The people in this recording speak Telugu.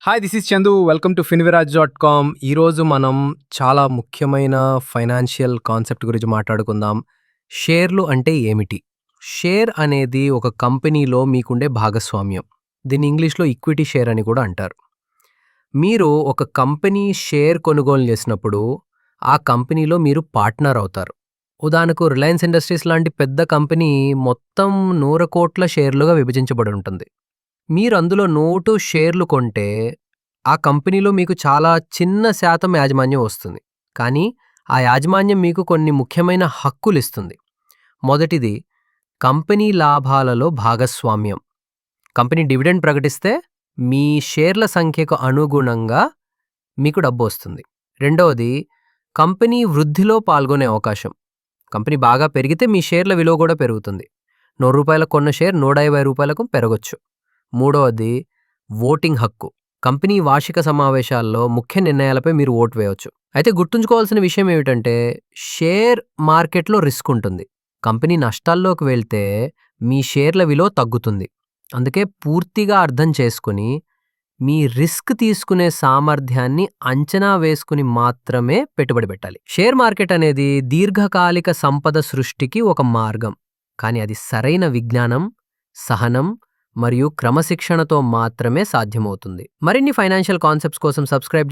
Hi! This is Chandu. Welcome to ఫిన్విరాజ్.com. ఈరోజు మనం చాలా ముఖ్యమైన ఫైనాన్షియల్ కాన్సెప్ట్ గురించి మాట్లాడుకుందాం. షేర్లు అంటే ఏమిటి? షేర్ అనేది ఒక కంపెనీలో మీకుండే భాగస్వామ్యం. దీన్ని ఇంగ్లీష్‌లో ఈక్విటీ షేర్ అని కూడా అంటారు. మీరు ఒక కంపెనీ షేర్ కొనుగోలు చేసినప్పుడు, ఆ కంపెనీలో మీరు పార్ట్నర్ అవుతారు. ఉదాహరణకు రిలయన్స్ ఇండస్ట్రీస్ లాంటి పెద్ద కంపెనీ మొత్తం 100,00,00,000 షేర్లుగా విభజించబడి ఉంటుంది. మీరు అందులో నోటు షేర్లు కొంటే, ఆ కంపెనీలో మీకు చాలా చిన్న శాతం యాజమాన్యం వస్తుంది. కానీ, ఆ యాజమాన్యం మీకు కొన్ని ముఖ్యమైన హక్కులిస్తుంది. మొదటిది, కంపెనీ లాభాలలో భాగస్వామ్యం. కంపెనీ డివిడెండ్ ప్రకటిస్తే, మీ షేర్ల సంఖ్యకు అనుగుణంగా మీకు డబ్బొస్తుంది. రెండవది, కంపెనీ వృద్ధిలో పాల్గొనే అవకాశం. కంపెనీ బాగా పెరిగితే మీ షేర్ల విలువ కూడా పెరుగుతుంది. రూ. 100 కొన్న షేర్ రూ. 150 పెరగొచ్చు. మూడవది, ఓటింగ్ హక్కు. కంపెనీ వార్షిక సమావేశాల్లో ముఖ్య నిర్ణయాలపై మీరు ఓటు వేయొచ్చు. అయితే గుర్తుంచుకోవాల్సిన విషయం ఏమిటంటే, షేర్ మార్కెట్‌లో రిస్క్ ఉంటుంది. కంపెనీ నష్టాల్లోకి వెళ్తే మీ షేర్ల విలువ తగ్గుతుంది. అందుకే పూర్తిగా అర్థం చేసుకొని, మీ రిస్క్ తీసుకునే సామర్థ్యాన్ని అంచనా వేసుకుని మాత్రమే పెట్టుబడి పెట్టాలి. షేర్ మార్కెట్ అనేది దీర్ఘకాలిక సంపద సృష్టికి ఒక మార్గం. కానీ అది సరైన విజ్ఞానం, సహనం మరియు క్రమశిక్షణతో మాత్రమే సాధ్యమవుతుంది. మరిన్ని ఫైనాన్షియల్ కాన్సెప్ట్స్ కోసం సబ్స్క్రైబ్